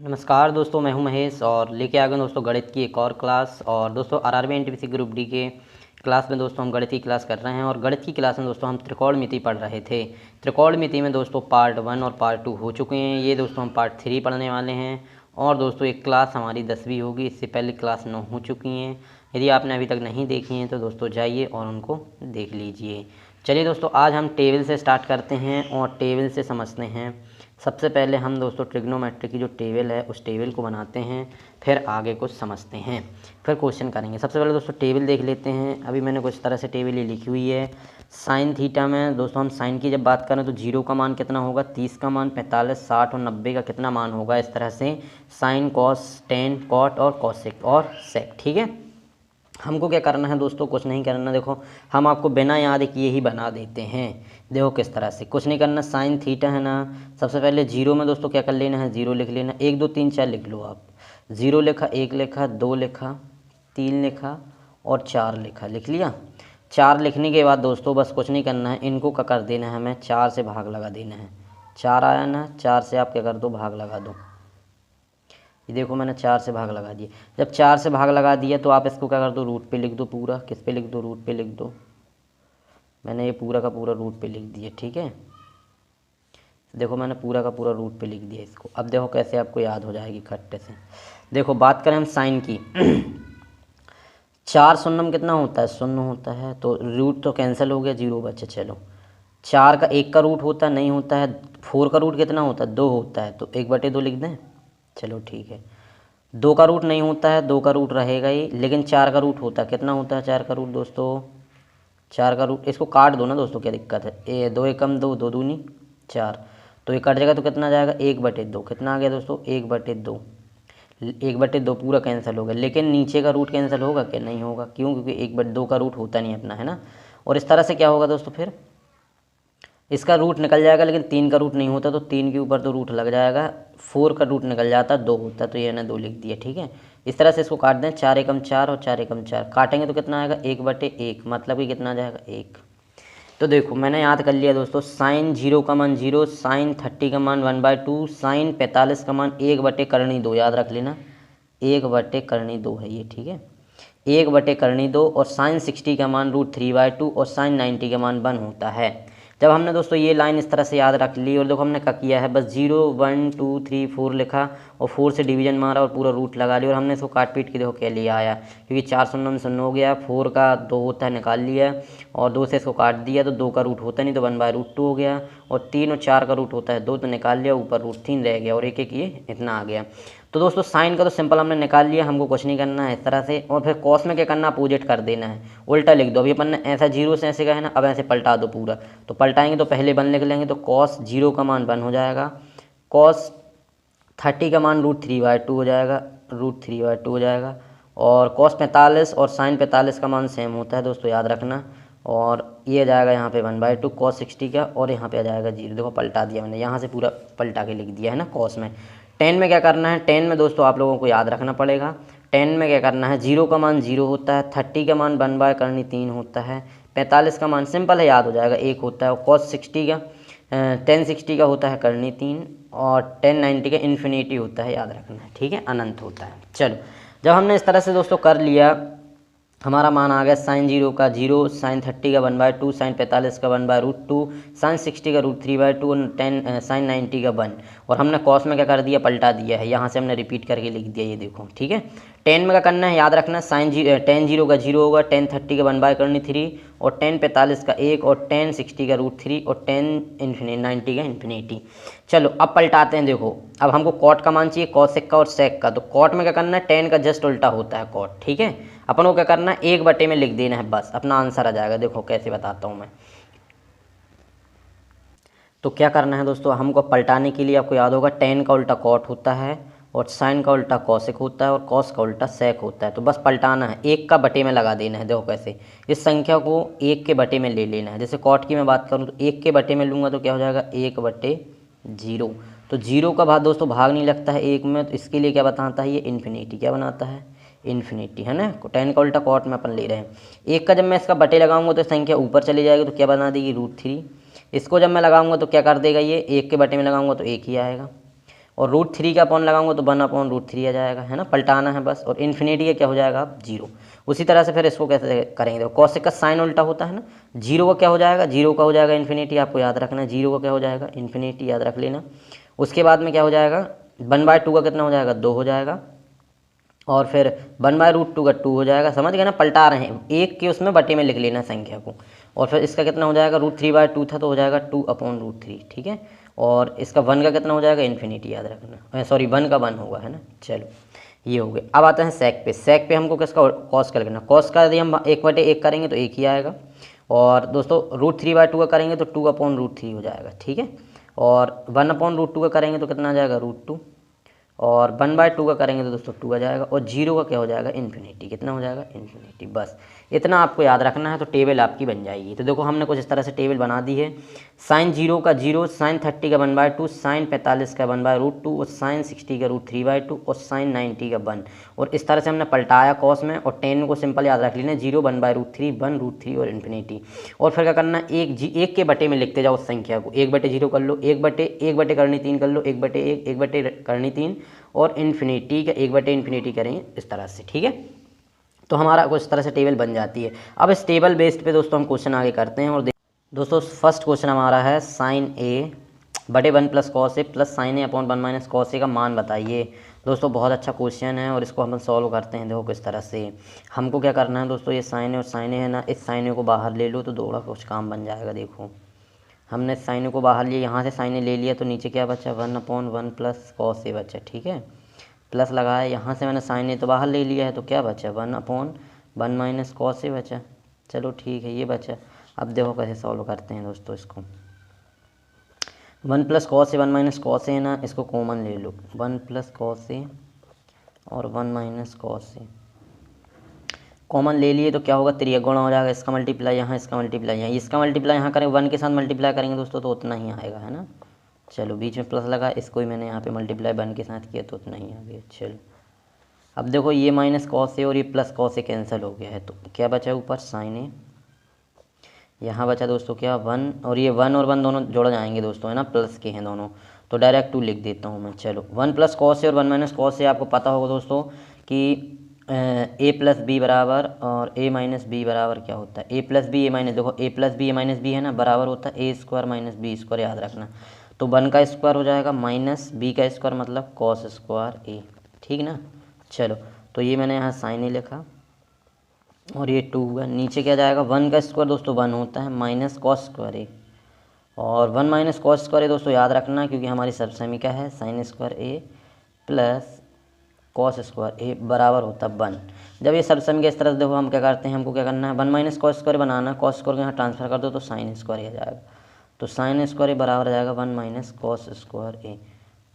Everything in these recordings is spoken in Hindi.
नमस्कार दोस्तों, मैं हूं महेश और लेके आ गए दोस्तों गणित की एक और क्लास। और दोस्तों आरआरबी एनटीपीसी ग्रुप डी के क्लास में दोस्तों हम गणित की क्लास कर रहे हैं। और गणित की क्लास में दोस्तों हम त्रिकोणमिति पढ़ रहे थे। त्रिकोणमिति में दोस्तों पार्ट 1 और पार्ट 2 हो चुके हैं। ये दोस्तों हम पार्ट 3 पढ़ने वाले हैं। और दोस्तों एक क्लास हमारी 10वीं होगी, इससे पहले क्लास 9 हो चुकी हैं। यदि आपने अभी तक नहीं देखी हैं तो दोस्तों जाइए और उनको देख लीजिए। चलिए दोस्तों, आज हम टेबल से स्टार्ट करते हैं और टेबल से समझते हैं। सबसे पहले हम दोस्तों ट्रिग्नोमेट्री की जो टेबल है उस टेबल को बनाते हैं, फिर आगे कुछ समझते हैं, फिर क्वेश्चन करेंगे। सबसे पहले दोस्तों टेबल देख लेते हैं। अभी मैंने कुछ तरह से टेबल ये लिखी हुई है। साइन थीटा में दोस्तों हम साइन की जब बात करें तो 0 का मान कितना होगा, 30 का मान, 45, 60 और 90 का कितना मान होगा। इस तरह से साइन, कॉस, टेन, कॉट और कॉसेक और सेक। ठीक है, हमको क्या करना है दोस्तों, कुछ नहीं करना। देखो हम आपको बिना याद किए ही बना देते हैं। देखो किस तरह से, कुछ नहीं करना। साइन थीटा है ना, सबसे पहले जीरो में दोस्तों क्या कर लेना है, जीरो लिख लेना। 1 2 3 4 लिख लो आप। जीरो लिखा, 1 लिखा, 2 लिखा, 3 लिखा और 4 लिखा। लिख लिया। 4 लिखने के बाद दोस्तों बस कुछ नहीं करना है, इनको क्या कर देना है, हमें 4 से भाग लगा देना है। 4 आया ना, 4 से आप क्या कर दो, भाग लगा दो। ये देखो मैंने 4 से भाग लगा दिया। जब 4 से भाग लगा दिया तो आप इसको क्या कर दो, रूट पे लिख दो पूरा। किस पे लिख दो, रूट पे लिख दो। मैंने ये पूरा का पूरा रूट पे लिख दिया। ठीक है, देखो मैंने पूरा का पूरा रूट पे लिख दिया इसको। अब देखो कैसे आपको याद हो जाएगी खट्टे से। देखो बात करें हम साइन की 4 शून्य में कितना होता है, शून्य होता है, तो रूट तो कैंसिल हो गया, 0 बचे। चलो 4 का 1 का रूट होता है, नहीं होता है। 4 का रूट कितना होता है, 2 होता है, तो 1/2 लिख दें। चलो ठीक है। 2 का रूट नहीं होता है, 2 का रूट रहेगा ही, लेकिन 4 का रूट होता है। कितना होता है 4 का रूट दोस्तों, 4 का रूट, इसको काट दो ना दोस्तों, क्या दिक्कत है। 2 एकम 2, 2 दूनी 4, तो ये कट जाएगा तो कितना जाएगा, 1/2। कितना आ गया दोस्तों, 1/2। 1/2 पूरा कैंसिल हो गया, लेकिन नीचे का रूट कैंसिल होगा क्या, नहीं होगा। क्यों, क्योंकि 1/2 का रूट होता नहीं अपना, है ना। और इस तरह से क्या होगा दोस्तों, फिर इसका रूट निकल जाएगा, लेकिन 3 का रूट नहीं होता, तो 3 के ऊपर तो रूट लग जाएगा। 4 का रूट निकल जाता, 2 होता, तो ये मैंने 2 लिख दिया। ठीक है, इस तरह से इसको काट दें। 4 एकम 4 और 4 एकम 4 काटेंगे तो कितना आएगा, 1/1, मतलब कि कितना आ जाएगा, 1। तो देखो मैंने याद कर लिया दोस्तों, साइन 0 का मान 0, साइन 30 का मान 1/2, साइन 45 का मान 1/2 याद रख लेना, 1/2 है ये। ठीक है, 1/2 और साइन 60 का मान √3/2 और साइन 90 का मान 1 होता है। जब हमने दोस्तों ये लाइन इस तरह से याद रख ली, और देखो हमने क्या किया है, बस 0 1 2 3 4 लिखा और 4 से डिवीजन मारा और पूरा रूट लगा लिया, और हमने इसको काट पीट के देखो क्या लिया आया, क्योंकि 4 शून्य में शून्य हो गया, 4 का 2 होता है निकाल लिया, और 2 से इसको काट दिया तो 2 का रूट होता नहीं, तो 1/√2 हो गया। और 3 और 4 का रूट होता है 2, तो निकाल लिया, ऊपर √3 रह गया, और एक एक ये इतना आ गया। तो दोस्तों साइन का तो सिंपल हमने निकाल लिया, हमको कुछ नहीं करना है इस तरह से। और फिर कॉस में क्या करना, अपोजिट कर देना है, उल्टा लिख दो। अभी अपन ने ऐसा 0 से ऐसे का है ना, अब ऐसे पलटा दो पूरा। तो पलटाएंगे तो पहले 1 लिख लेंगे, तो कॉस 0 का मान 1 हो जाएगा, कॉस 30 का मान √3/2 हो जाएगा, √3/2 हो जाएगा। और कॉस 45 और साइन 45 का मान सेम होता है दोस्तों, याद रखना। और ये आ जाएगा यहाँ पे 1/2 कॉस 60 का, और यहाँ पे आ जाएगा 0। देखो पलटा दिया मैंने, यहाँ से पूरा पलटा के लिख दिया है ना। कॉस में 10 में क्या करना है, 10 में दोस्तों आप लोगों को याद रखना पड़ेगा। 10 में क्या करना है, 0 का मान 0 होता है, 30 का मान 1/3 होता है, 45 का मान सिंपल है, याद हो जाएगा 1 होता है, और कॉस 60 का 10 60 का होता है 3, और 10 90 का इन्फिनिटी होता है, याद रखना है। ठीक है, अनंत होता है। चलो जब हमने इस तरह से दोस्तों कर लिया, हमारा मान आ गया साइन 0 का 0, साइन 30 का 1/2, साइन 45 का 1/√2, साइन 60 का √3/2 और 10 साइन 90 का 1। और हमने कॉस में क्या कर दिया, पलटा दिया है, यहाँ से हमने रिपीट करके लिख दिया, ये देखो। ठीक है, 10 में क्या करना है, याद रखना, साइन 10 0 का 0 होगा, 10 30 का 1/3 और 10 45 का 1 और 10 60 का √3 और 10 90 का इन्फिनिटी। चलो अब पलटाते हैं। देखो अब हमको कॉट का मान चाहिए, कॉसेक का और सेक का। तो कॉट में क्या करना है, 10 का जस्ट उल्टा होता है कॉट। ठीक है, अपन को क्या करना है, 1/2 में लिख देना है, बस अपना आंसर आ जाएगा। देखो कैसे बताता हूँ मैं। तो क्या करना है दोस्तों, हमको पलटाने के लिए आपको याद होगा 10 का उल्टा कॉट होता है, और साइन का उल्टा कॉसेक होता है, और कॉस का उल्टा सेक होता है। तो बस पलटाना है, 1 का बटे में लगा देना है। देखो कैसे, इस संख्या को 1 के बटे में ले लेना है। जैसे कॉट की मैं बात करूँ तो 1 के बटे में लूँगा तो क्या हो जाएगा, 1/0। तो 0 का भाग दोस्तों भाग नहीं लगता है 1 में, तो इसके लिए क्या बताता है, ये इन्फिनिटी क्या बनाता है, इन्फिनिटी, है ना। 10 का उल्टा कॉट में अपन ले रहे हैं। 1 का जब मैं इसका बटे लगाऊंगा तो संख्या ऊपर चली जाएगी, तो क्या बना देगी, √3। इसको जब मैं लगाऊंगा तो क्या कर देगा, ये 1 के बटे में लगाऊंगा तो 1 ही आएगा। और √3 का अपॉन लगाऊंगा तो 1/√3 आ जाएगा, है ना, पलटाना है बस। और इन्फिनिटी का क्या हो जाएगा अब 0। उसी तरह से फिर इसको कैसे करेंगे, देखो कॉसेक का साइन उल्टा होता है ना, 0 का क्या हो जाएगा, 0 का हो जाएगा इन्फिनिटी, आपको याद रखना है 0 का क्या हो जाएगा इन्फिनिटी, याद रख लेना। उसके बाद में क्या हो जाएगा 1/2 का कितना हो जाएगा 2 हो जाएगा, और फिर 1/√2 का 2 हो जाएगा, समझ गए ना, पलटा रहे हैं एक के उसमें बटे में लिख लेना संख्या को। और फिर इसका कितना हो जाएगा √3/2 था तो हो जाएगा 2/√3, ठीक है। और इसका 1 का कितना हो जाएगा इन्फिनिटी, याद रखना, सॉरी 1 का 1 होगा, है ना। चलो ये हो गए। अब आते हैं सेक पे। सेक पे हमको किसका कॉस का लिखना, कॉस का यदि हम 1/1 करेंगे तो 1 ही आएगा, और दोस्तों √3/2 का करेंगे तो 2/√3 हो जाएगा, ठीक है। और 1/√2 का करेंगे तो कितना आ जाएगा √2, और 1/2 का करेंगे तो दोस्तों 2 आ जाएगा, और 0 का क्या हो जाएगा इन्फिनिटी, कितना हो जाएगा इन्फिनिटी। बस इतना आपको याद रखना है तो टेबल आपकी बन जाएगी। तो देखो हमने कुछ इस तरह से टेबल बना दी है। साइन 0 का 0, साइन 30 का 1/2, साइन 45 का 1/√2, और साइन 60 का √3/2, और साइन 90 का 1। और इस तरह से हमने पलटाया कॉस में, और टेन को सिंपल याद रख लेना 0, 1/√3, 1√3 और इन्फिनिटी। और फिर क्या करना, एक के बटे में लिखते जाओ उस संख्या को, 1/0 कर लो, 1 करनी 3 कर लो, 1/1, 1 करनी 3, और इन्फिनिटी का 1/∞ करेंगे इस तरह से, ठीक है। तो हमारा कुछ इस तरह से टेबल बन जाती है। अब इस टेबल बेस्ड पे दोस्तों हम क्वेश्चन आगे करते हैं। और दोस्तों फर्स्ट क्वेश्चन हमारा है साइन ए बटे 1 + cos A plus sign A upon 1 - cos A का मान बताइए। दोस्तों बहुत अच्छा क्वेश्चन है और इसको हम सॉल्व करते हैं। देखो किस तरह से हमको क्या करना है दोस्तों, ये साइन ए और साइन ए है ना, इस साइन ए को बाहर ले लो तो थोड़ा कुछ काम बन जाएगा। देखो हमने साइन ए को बाहर लिया, यहाँ से साइन ए ले लिया तो नीचे क्या बचा 1/1 + कॉस ए बचा, ठीक है। प्लस लगाया, यहाँ से मैंने साइन ए तो बाहर ले लिया है तो क्या बचा 1/1 - कॉस ए बचा। चलो ठीक है ये बचा। अब देखो कैसे सॉल्व करते हैं दोस्तों इसको। 1 + कॉस ए 1 - कॉस ए ना, इसको कॉमन ले लो, 1 + कॉस ए और 1 - कॉस ए कॉमन ले लिए तो क्या होगा, त्रिया गुणा हो जाएगा, इसका मल्टीप्लाई यहाँ, इसका मल्टीप्लाई यहाँ, इसका मल्टीप्लाई यहाँ करेंगे 1 के साथ मल्टीप्लाई करेंगे दोस्तों तो उतना ही आएगा, है ना। चलो बीच में प्लस लगा, इसको ही मैंने यहाँ पे मल्टीप्लाई 1 के साथ किया तो उतना ही आ गया। चलो अब देखो ये माइनस कॉस ए और ये प्लस कॉस ए कैंसिल हो गया है तो क्या बचा ऊपर साइन ए, यहाँ बचा दोस्तों क्या 1, और ये 1 और 1 दोनों जुड़ जाएंगे दोस्तों, है ना, प्लस के हैं दोनों तो डायरेक्ट 2 लिख देता हूँ मैं। चलो 1 + कॉस ए और 1 - कॉस ए आपको पता होगा दोस्तों कि a + b बराबर और a - b बराबर क्या होता है, a + b a - देखो a + b a - b है ना, बराबर होता है a² - b², याद रखना। तो 1 का स्क्वायर हो जाएगा माइनस b का स्क्वायर मतलब cos² a, ठीक ना। चलो तो ये मैंने यहाँ साइन ए लिखा और ये 2 हुआ, नीचे क्या जाएगा 1 का स्क्वायर दोस्तों 1 होता है माइनस cos² a, और 1 - cos² a दोस्तों याद रखना क्योंकि हमारी सबसेमी क्या है sin² a plus cos² a बराबर होता है 1। जब ये सबसेमी के इस तरह से देखो हम क्या करते हैं, हमको क्या करना है 1 - cos² बनाना, cos² को यहाँ ट्रांसफर कर दो तो sin² आ जाएगा, तो sin² a बराबर आ जाएगा 1 - cos² a।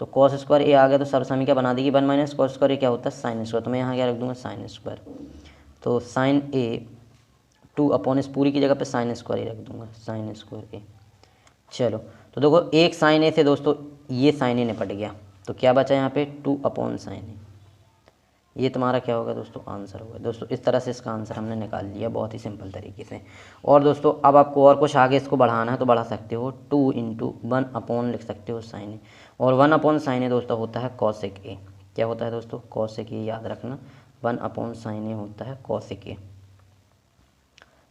तो cos² a आ गया तो सबसेमी क्या बना देगी 1 - cos² a क्या होता है sin², तो मैं यहाँ क्या रख दूँगा sin², तो sin a 2 इस पूरी की जगह पे sin² a रख दूँगा sin² a। चलो तो देखो एक sin a से दोस्तों ये sin a निपट गया तो क्या बचा यहाँ पे 2/sin a, ये तुम्हारा क्या होगा दोस्तों आंसर होगा। दोस्तों इस तरह से इसका आंसर हमने निकाल लिया बहुत ही सिंपल तरीके से। और दोस्तों अब आपको और कुछ आगे इसको बढ़ाना है तो बढ़ा सकते हो, 2 × 1 लिख सकते हो sin a, और 1/sin a दोस्तों होता है cosec a, क्या होता है दोस्तों cosec a, याद रखना 1/sin a होता है cosec a।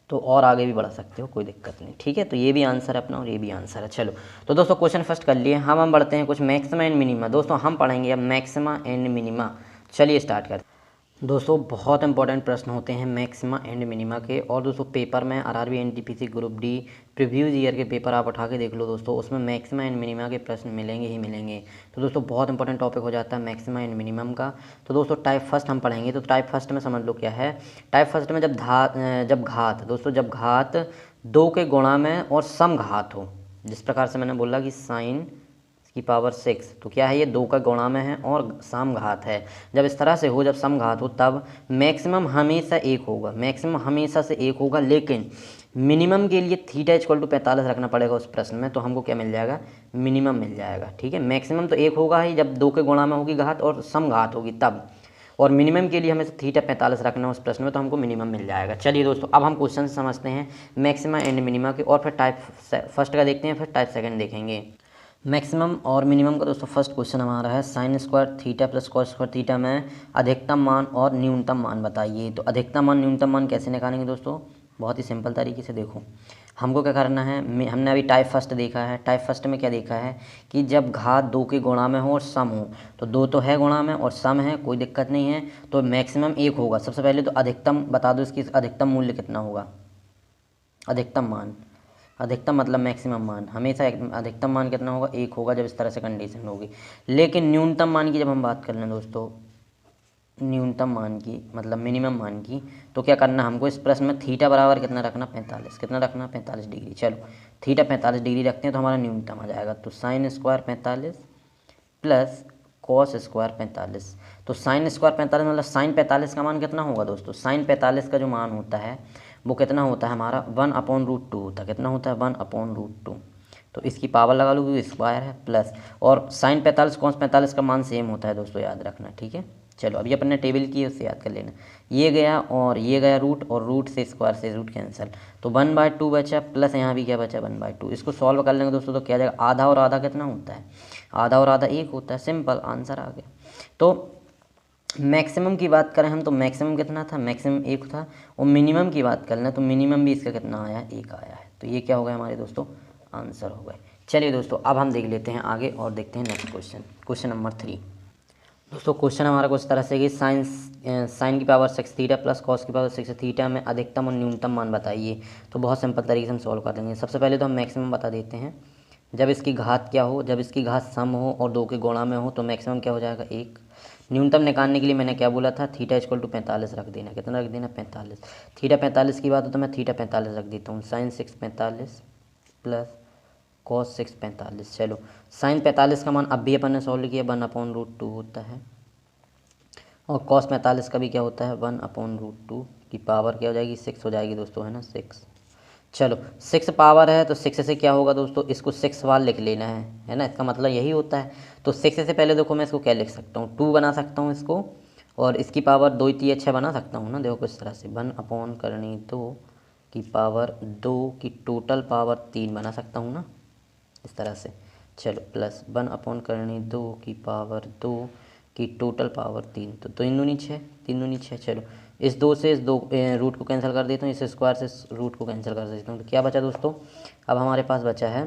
तो और आगे भी बढ़ा सकते हो कोई दिक्कत नहीं, ठीक है। तो ये भी आंसर है अपना और ये भी आंसर है। चलो तो दोस्तों क्वेश्चन फर्स्ट कर लिए, हम बढ़ते हैं कुछ मैक्सिमा एंड मिनिमा। दोस्तों हम पढ़ेंगे अब मैक्सिमा एंड मिनिमा। चलिए स्टार्ट करते हैं। दोस्तों बहुत इंपॉर्टेंट प्रश्न होते हैं मैक्सिमा एंड मिनिमा के, और दोस्तों पेपर में RRB NTPC group D previous year के पेपर आप उठा के देख लो दोस्तों, उसमें मैक्सिमा एंड मिनिमा के प्रश्न मिलेंगे ही मिलेंगे। तो दोस्तों बहुत इंपॉर्टेंट टॉपिक हो जाता है मैक्सिमा एंड मिनिमम का। तो दोस्तों टाइप फर्स्ट हम पढ़ेंगे, तो टाइप फर्स्ट में समझ लो क्या है। टाइप फर्स्ट में जब घात 2 के गुणा में और सम घात हो, जिस प्रकार से मैंने बोला कि साइन की पावर 6, तो क्या है ये 2 का गुणा में है और सम घात है। जब इस तरह से हो, जब सम घात हो तब मैक्सिमम हमेशा 1 होगा, मैक्सिमम हमेशा से 1 होगा, लेकिन मिनिमम के लिए थीटा = 45 रखना पड़ेगा उस प्रश्न में, तो हमको क्या मिल जाएगा मिनिमम मिल जाएगा, ठीक है। मैक्सिमम तो 1 होगा ही जब 2 के गुणा में होगी घात और सम घात होगी तब, और मिनिमम के लिए हमें थीटा 45 रखना है उस प्रश्न में, तो हमको मिनिमम मिल जाएगा। चलिए दोस्तों अब हम क्वेश्चन समझते हैं मैक्सिमा एंड मिनिमा के, और फिर टाइप फर्स्ट का देखते हैं फिर टाइप सेकंड देखेंगे। मैक्सिमम और मिनिमम का दोस्तों फर्स्ट क्वेश्चन हमारा है sign square theta plus cos square theta में अधिकतम मान और न्यूनतम मान बताइए। तो अधिकतम मान न्यूनतम मान कैसे निकालेंगे दोस्तों, बहुत ही सिंपल तरीके से। देखो हमको क्या करना है, हमने अभी टाइप फर्स्ट देखा है। टाइप फर्स्ट में क्या देखा है कि जब घात 2 के गुणा में हो और सम हो, तो 2 तो है गुणा में और सम है, कोई दिक्कत नहीं है, तो मैक्सिमम 1 होगा। सबसे पहले तो अधिकतम बता दो, इसकी अधिकतम मूल्य कितना होगा। अधिकतम मान, अधिकतम मतलब मैक्सिमम मान, हमेशा अधिकतम मान कितना होगा, 1 होगा जब इस तरह से कंडीशन होगी। लेकिन न्यूनतम मान की जब हम बात कर लें दोस्तों, न्यूनतम मान की मतलब मिनिमम मान की, तो क्या करना हमको इस प्रश्न में थीटा बराबर कितना रखना, 45। कितना रखना, 45 डिग्री। चलो थीटा 45 डिग्री रखते हैं तो हमारा न्यूनतम आ जाएगा। तो sine square 45 plus cos square 45। तो साइन स्क्वायर 45 मतलब साइन 45 का मान कितना होगा दोस्तों, साइन 45 का जो मान होता है वो कितना होता है हमारा 1/√2 होता है। कितना होता है, 1/√2। तो इसकी पावर लगा लो क्योंकि स्क्वायर है, प्लस और साइन 45 कॉस 45 का मान सेम होता है दोस्तों, याद रखना, ठीक है। चलो अभी अपने टेबल की उससे याद कर लेना, ये गया और ये गया रूट, और रूट से स्क्वायर से रूट कैंसिल, तो 1/2 बचा, प्लस यहाँ भी क्या बचा 1/2। इसको सॉल्व कर लेंगे दोस्तों तो क्या जाएगा, आधा और आधा कितना होता है, आधा और आधा 1 होता है। सिंपल आंसर आ गया। तो मैक्सिमम की बात करें हम तो मैक्सिमम कितना था, मैक्सिमम 1 था, और मिनिमम की बात कर लें तो मिनिमम भी इसका कितना आया है, 1 आया है। तो ये क्या हो गया हमारे दोस्तों, आंसर हो गए। चलिए दोस्तों अब हम देख लेते हैं आगे और देखते हैं नेक्स्ट क्वेश्चन, क्वेश्चन नंबर 3। दोस्तों क्वेश्चन हमारा कुछ तरह से कि साइन की पावर 6 थीटा प्लस कॉस की पावर 6 थीटा में अधिकतम और न्यूनतम मान बताइए। तो बहुत सिंपल तरीके से हम सॉल्व कर लेंगे। सबसे पहले तो हम मैक्सिमम बता देते हैं। जब इसकी घात क्या हो, जब इसकी घात सम हो और 2 के गुणा में हो तो मैक्सिमम क्या हो जाएगा, 1। न्यूनतम निकालने के लिए मैंने क्या बोला था, थीटा इक्वल टू 45 रख देना। कितना रख देना, 45। थीटा 45 की बात हो तो मैं थीटा 45 रख देता हूँ। Sine 6 45 plus cos 6 45। चलो साइन 45 का मान अब भी अपन ने सॉल्व किया, 1/√2 होता है, और कॉस 45 का भी क्या होता है, 1/√2 की पावर क्या हो जाएगी, 6 हो जाएगी दोस्तों, है ना, 6। चलो 6 पावर है तो 6 से क्या होगा दोस्तों, इसको 6 बार लिख लेना है ना, इसका मतलब यही होता है। तो 6 से पहले देखो मैं इसको क्या लिख सकता हूँ, 2 बना सकता हूँ इसको, और इसकी पावर 2 3 6 बना सकता हूँ ना। देखो किस तरह से 1/2 की पावर 2 की टोटल पावर 3 बना सकता हूँ ना, इस तरह से। चलो प्लस 1/2 की पावर 2 की टोटल पावर 3, तो 3 दूनी 6, 3 दूनी 6। चलो इस 2 से इस 2 रूट को कैंसिल कर देता हूँ, इस स्क्वायर से इस रूट को कैंसिल कर देता हूँ। तो क्या बचा दोस्तों, अब हमारे पास बचा है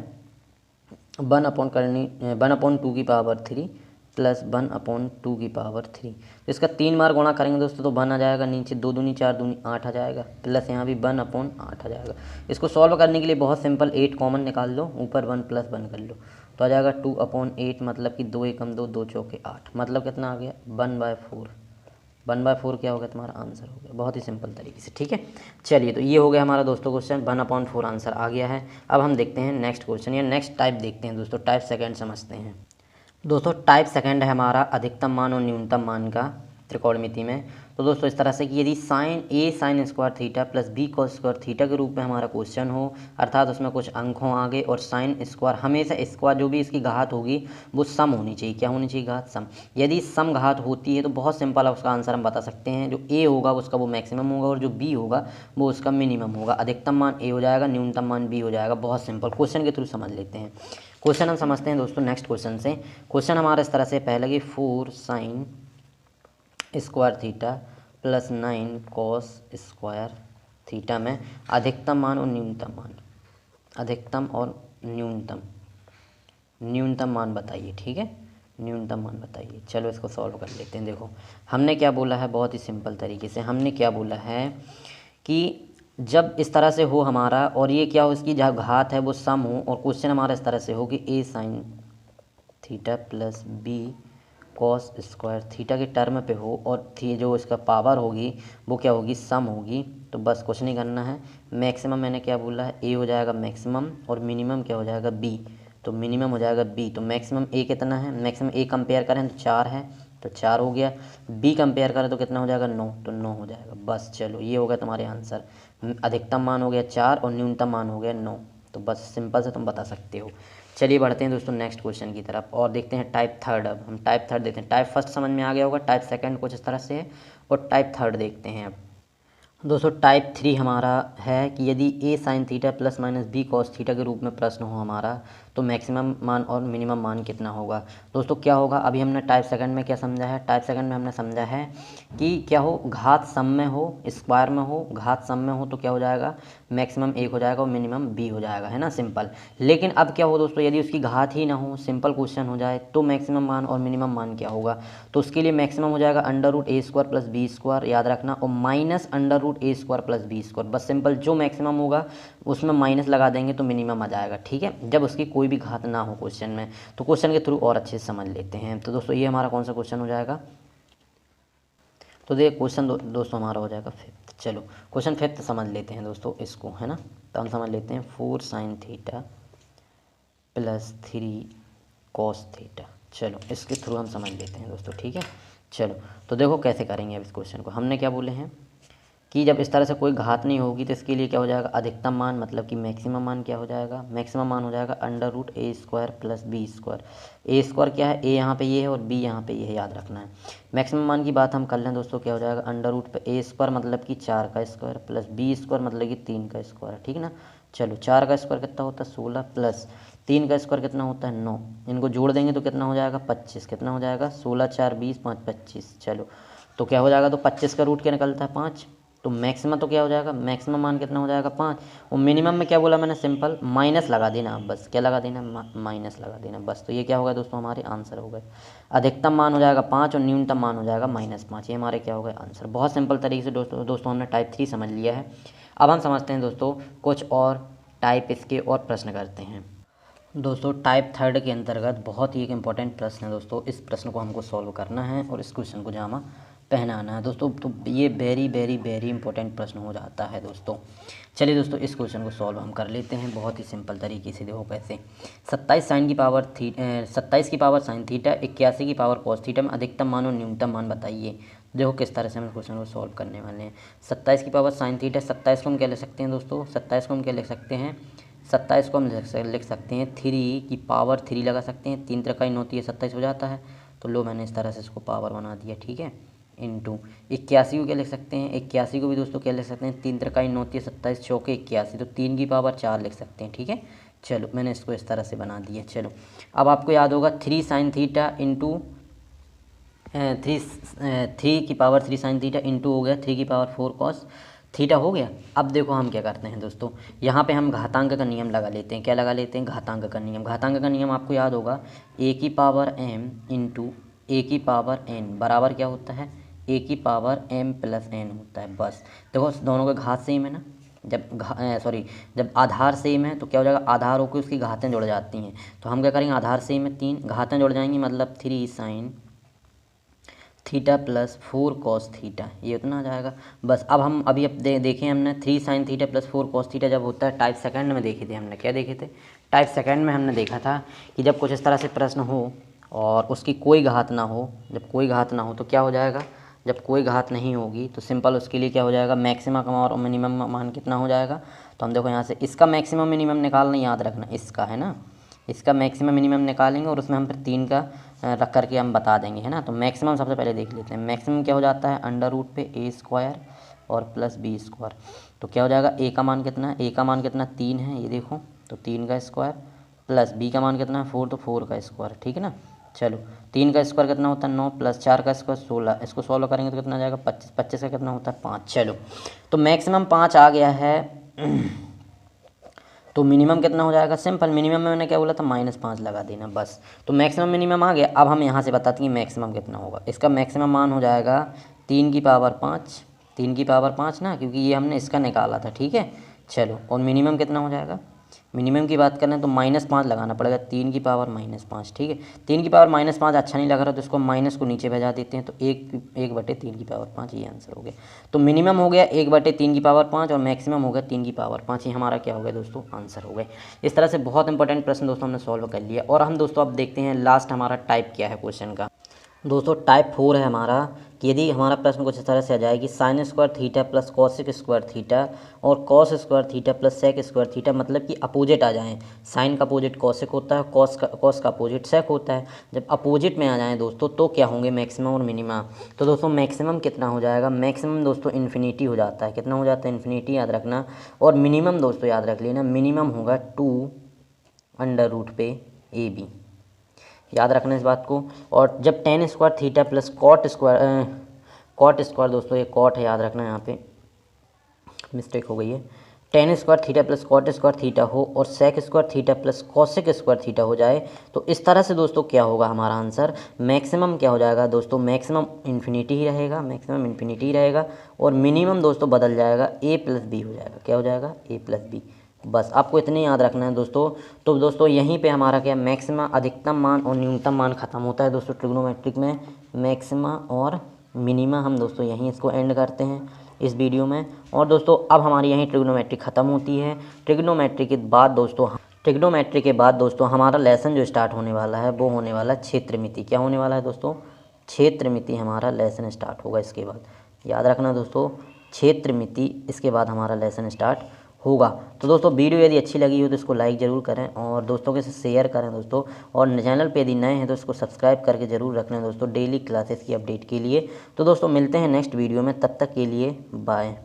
1/2 की पावर 3 प्लस 1/2 की पावर 3। तो इसका 3 बार गुणा करेंगे दोस्तों तो 1 आ जाएगा, नीचे 2 दूनी 4 दूनी 8 आ जाएगा, प्लस यहाँ भी 1/8 आ जाएगा। इसको सॉल्व करने के लिए बहुत सिंपल, 8 कॉमन निकाल लो, ऊपर 1 प्लस 1 कर लो, तो आ जाएगा 2/8, मतलब कि 2 एकम 2, 2 चौके 8, मतलब कितना आ गया 1/4। 1/4 क्या हो गया, तुम्हारा आंसर हो गया, बहुत ही सिंपल तरीके से, ठीक है। चलिए तो ये हो गया हमारा दोस्तों क्वेश्चन, 1/4 आंसर आ गया है। अब हम देखते हैं नेक्स्ट क्वेश्चन या नेक्स्ट टाइप देखते हैं दोस्तों, टाइप सेकंड समझते हैं दोस्तों। टाइप सेकंड है हमारा अधिकतम मान और न्यूनतम मान का त्रिकोणमिति में। तो दोस्तों इस तरह से कि यदि sine square theta plus B cos square theta के रूप में हमारा क्वेश्चन हो, अर्थात उसमें कुछ अंक हों आगे, और साइन स्क्वायर हमेशा स्क्वायर जो भी इसकी घात होगी वो सम होनी चाहिए। क्या होनी चाहिए, घात सम। यदि सम घात होती है तो बहुत सिंपल है, उसका आंसर हम बता सकते हैं। जो ए होगा उसका वो मैक्सिमम होगा, और जो बी होगा वो उसका मिनिमम होगा। अधिकतम मान ए हो जाएगा, न्यूनतम मान बी हो जाएगा। बहुत सिंपल, क्वेश्चन के थ्रू समझ लेते हैं। क्वेश्चन हम समझते हैं दोस्तों नेक्स्ट क्वेश्चन से। क्वेश्चन हमारा इस तरह से पहले कि 4 sign square theta plus 9 cos square theta में अधिकतम मान और न्यूनतम मान, अधिकतम और न्यूनतम मान बताइए, ठीक है, न्यूनतम मान बताइए। चलो इसको सॉल्व कर लेते हैं। देखो हमने क्या बोला है, बहुत ही सिंपल तरीके से हमने क्या बोला है कि जब इस तरह से हो हमारा, और ये क्या हो, इसकी जहाँ घात है वो सम हो, और क्वेश्चन हमारा इस तरह से हो कि A sine theta plus B cos square theta के टर्म पे हो, और थी जो इसका पावर होगी वो क्या होगी, सम होगी। तो बस कुछ नहीं करना है, मैक्सिमम मैंने क्या बोला है, ए हो जाएगा मैक्सिमम, और मिनिमम क्या हो जाएगा, बी। तो मिनिमम हो जाएगा बी, तो मैक्सिमम ए कितना है, मैक्सिमम ए कंपेयर करें तो 4 है, तो 4 हो गया। बी कंपेयर करें तो कितना हो जाएगा, 9, तो 9 हो जाएगा। बस चलो ये हो गया तुम्हारे आंसर। अधिकतम मान हो गया 4 और न्यूनतम मान हो गया 9, तो बस सिंपल से तुम बता सकते हो। चलिए बढ़ते हैं दोस्तों नेक्स्ट क्वेश्चन की तरफ और देखते हैं टाइप थर्ड। अब हम टाइप थर्ड देखते हैं। टाइप फर्स्ट समझ में आ गया होगा, टाइप सेकंड कुछ इस तरह से है, और टाइप थर्ड देखते हैं अब दोस्तों। टाइप 3 हमारा है कि यदि A sine theta plus minus B cos theta के रूप में प्रश्न हो हमारा, तो मैक्सिमम मान और मिनिमम मान कितना होगा। दोस्तों क्या होगा, अभी हमने टाइप सेकंड में क्या समझा है, टाइप सेकंड में हमने समझा है कि क्या हो, घात सम में हो, स्क्वायर में हो, घात सम में हो तो क्या हो जाएगा, मैक्सिमम 1 हो जाएगा और मिनिमम b हो जाएगा, है ना, सिंपल। लेकिन अब क्या हो दोस्तों, यदि उसकी घात ही ना हो, सिंपल क्वेश्चन हो जाए, तो मैक्सिमम मान और मिनिमम मान क्या होगा। तो उसके लिए मैक्सिमम हो जाएगा √a² + b², याद रखना, और माइनस √a² + b², बस सिंपल जो मैक्सिमम होगा उसमें माइनस लगा देंगे तो मिनिमम आ जाएगा, ठीक है, जब उसकी कोई भी घात ना हो क्वेश्चन में। तो क्वेश्चन के थ्रू और अच्छे से समझ लेते हैं। तो दोस्तों ये हमारा कौन सा क्वेश्चन हो जाएगा, तो देखिए क्वेश्चन दोस्तों हमारा हो जाएगा 5th। चलो क्वेश्चन 5th समझ लेते हैं दोस्तों इसको, है ना। तो हम समझ लेते हैं 4 sin θ + 3 cos θ। चलो इसके थ्रू हम समझ लेते हैं दोस्तों, ठीक है। चलो तो देखो कैसे करेंगे अब इस क्वेश्चन को। हमने क्या बोले हैं कि जब इस तरह से कोई घात नहीं होगी तो इसके लिए क्या हो जाएगा, अधिकतम मान मतलब कि मैक्सिमम मान क्या हो जाएगा, मैक्सिमम मान हो जाएगा √a² + b²। a² क्या है, a यहाँ पे ये है और b यहाँ पे ये है, याद रखना है। मैक्सिमम मान की बात हम कर लें दोस्तों, क्या हो जाएगा, √a² मतलब कि 4 का स्क्वायर + b² मतलब कि 3 का स्क्वायर, ठीक ना। चलो 4 का स्क्वायर कितना होता है 16 + 3 का स्क्वायर कितना होता है 9, इनको जोड़ देंगे तो कितना हो जाएगा 25, कितना हो जाएगा 16 4 20 5 25। चलो तो क्या हो जाएगा, तो 25 का रूट क्या निकलता है 5, तो मैक्सिमम तो क्या हो जाएगा, मैक्सिमम मान कितना हो जाएगा 5, और मिनिमम में क्या बोला मैंने, सिंपल माइनस लगा देना, बस क्या लगा देना, माइनस लगा देना बस। तो ये क्या होगा दोस्तों, हमारे आंसर हो गए। अधिकतम मान हो जाएगा 5 और न्यूनतम मान हो जाएगा -5, ये हमारे क्या हो गए आंसर। बहुत सिंपल तरीके से दोस्तों हमने टाइप 3 समझ लिया है। अब हम समझते हैं दोस्तों कुछ और टाइप इसके और प्रश्न करते हैं। दोस्तों टाइप 3 के अंतर्गत बहुत ही एक इम्पॉर्टेंट प्रश्न है दोस्तों, इस प्रश्न को हमको सॉल्व करना है और इस क्वेश्चन को जामा पहनाना है दोस्तों। तो ये वेरी वेरी वेरी इंपॉर्टेंट प्रश्न हो जाता है दोस्तों। चलिए दोस्तों इस क्वेश्चन को सॉल्व हम कर लेते हैं बहुत ही सिंपल तरीके से। देखो कैसे, 27 sin की पावर 81 की पावर cos थीटा में अधिकतम मान और न्यूनतम मान बताइए। देखो किस तरह से हम क्वेश्चन को सॉल्व करने वाले हैं। 27 की पावर sin थीटा, 27 को हम क्या लिख सकते हैं दोस्तों, 27 को हम क्या लिख सकते हैं, 27 को हम लिख सकते हैं 3 की पावर 3 लगा सकते हैं, 3 3 9 है 27 हो जाता है। तो लो मैंने इस तरह से इसको पावर बना दिया, ठीक है। इंटू 81 को क्या लिख सकते हैं, 81 को भी दोस्तों क्या लिख सकते हैं, 3 3 9 27 चौके 81, तो 3 की पावर 4 लिख सकते हैं, ठीक है। चलो मैंने इसको इस तरह से बना दिया। चलो अब आपको याद होगा 3 sin थीटा इंटू 3 की पावर 3 sin थीटा इंटू हो गया 3 की पावर 4 cos थीटा हो गया। अब देखो हम क्या करते हैं दोस्तों, यहाँ पे हम घातांक का नियम लगा लेते हैं। क्या लगा लेते हैं, घातांक का नियम। घातांक का नियम आपको याद होगा, a की पावर m इंटू a की पावर n बराबर क्या होता है, a की पावर m + n होता है। बस देखो दोनों का घात सेम है ना, जब आधार सेम है तो क्या हो जाएगा, आधार होकर उसकी घातें जुड़ जाती हैं। तो हम क्या करेंगे, आधार सेम है 3, घातें जुड़ जाएंगी मतलब 3 sin थीटा + 4 cos थीटा, ये उतना आ जाएगा। बस अब हम अभी देखें हमने 3 sin थीटा + 4 cos थीटा जब होता है टाइप सेकंड में देखे थे हमने, क्या देखे थे, टाइप सेकंड में हमने देखा था कि जब कुछ इस तरह से प्रश्न हो और उसकी कोई घात ना हो, जब कोई घात ना हो तो क्या हो जाएगा, जब कोई घात नहीं होगी तो सिंपल उसके लिए क्या हो जाएगा, मैक्सिमम और मिनिमम मान कितना हो जाएगा। तो हम देखो यहाँ से इसका मैक्सिमम मिनिमम निकालना याद रखना, इसका है ना, इसका मैक्सिमम मिनिमम निकालेंगे और उसमें हम फिर 3 का रख करके हम बता देंगे, है ना। तो मैक्सिमम सबसे पहले देख लेते हैं। मैक्सिमम क्या हो जाता है, √a² और +b²। तो क्या हो जाएगा, a का मान कितना है, a का मान कितना 3 है, ये देखो, तो 3 का स्क्वायर प्लस b का मान कितना है 4, तो 4 का स्क्वायर, ठीक है ना। चलो 3 का स्क्वायर कितना होता है 9 + 4 का स्क्वायर 16, इसको सॉल्व करेंगे तो कितना आ जाएगा 25, 25 का कितना होता है 5। चलो तो मैक्सिमम 5 आ गया है तो मिनिमम कितना हो जाएगा, सिंपल मिनिमम में मैंने क्या बोला था -5 लगा देना बस। तो मैक्सिमम मिनिमम आ गया। अब हम यहाँ से बताते हैं कि मैक्सिमम कितना होगा। इसका मैक्सिमम मान हो जाएगा 3 की पावर 5, 3 की पावर 5 ना, क्योंकि ये हमने इसका निकाला था, ठीक है। चलो और मिनिमम कितना हो जाएगा, मिनिमम की बात करें तो -5 लगाना पड़ेगा, 3 की पावर -5, ठीक है। 3 की पावर -5 अच्छा नहीं लग रहा तो इसको माइनस को नीचे भेजा देते हैं, तो 1/3 की पावर 5, ये आंसर हो गया। तो मिनिमम हो गया 1/3 की पावर 5 और मैक्सिमम हो गया 3 की पावर 5, ये हमारा क्या हो गया दोस्तों, आंसर हो गए। इस तरह से बहुत इंपॉर्टेंट प्रश्न दोस्तों हमने सॉल्व कर लिया। और हम दोस्तों अब देखते हैं लास्ट हमारा टाइप क्या है क्वेश्चन का। दोस्तों टाइप 4 है हमारा कि यदि हमारा प्रश्न कुछ इस तरह से आ जाए कि sin² थीटा + cos² थीटा और cos² थीटा + sec² थीटा, मतलब कि अपोजिट आ जाएं। साइन का अपोजिट कॉसिक होता है, कॉस का अपोजिट सेक होता है। जब अपोजिट में आ जाएं दोस्तों तो क्या होंगे, मैक्सिमम और मिनिमम। तो दोस्तों मैक्सिमम कितना हो जाएगा, मैक्सिमम दोस्तों इन्फिनिटी हो जाता है, कितना हो जाता है इन्फिनिटी, याद रखना। और मिनिमम दोस्तों याद रख लेना, मिनिमम होगा 2 अंडर रूट पे ए बी। याद रखना इस बात को। और जब tan square theta plus cot square दोस्तों ये कॉट है, याद रखना, यहाँ पे मिस्टेक हो गई है। Tan square theta plus cot square theta हो और sec square theta plus cosec square theta हो जाए तो इस तरह से दोस्तों क्या होगा हमारा आंसर, मैक्सिमम क्या हो जाएगा दोस्तों, मैक्सिमम इन्फिनिटी ही रहेगा, मैक्सिमम इन्फिनिटी ही रहेगा। और मिनिमम दोस्तों बदल जाएगा, ए प्लस बी हो जाएगा। क्या हो जाएगा, ए प्लस बी। बस आपको इतने याद रखना है दोस्तों। तो दोस्तों यहीं पे हमारा क्या, मैक्सिमा अधिकतम मान और न्यूनतम मान खत्म होता है दोस्तों ट्रिग्नोमेट्रिक में। मैक्सिमा और मिनिमा हम दोस्तों यहीं इसको एंड करते हैं इस वीडियो में। और दोस्तों अब हमारी यहीं ट्रिग्नोमेट्री ख़त्म होती है। ट्रिग्नोमेट्री के बाद दोस्तों हमारा लेसन जो स्टार्ट होने वाला है वो होने वाला है क्षेत्रमिति। क्या होने वाला है दोस्तों, क्षेत्रमिति हमारा लेसन स्टार्ट होगा इसके बाद। याद रखना दोस्तों, क्षेत्रमिति इसके बाद हमारा लेसन स्टार्ट होगा। तो दोस्तों वीडियो यदि अच्छी लगी हो तो इसको लाइक ज़रूर करें और दोस्तों के साथ शेयर करें दोस्तों। और चैनल पे यदि नए हैं तो इसको सब्सक्राइब करके ज़रूर रखना दोस्तों डेली क्लासेस की अपडेट के लिए। तो दोस्तों मिलते हैं नेक्स्ट वीडियो में, तब तक के लिए बाय।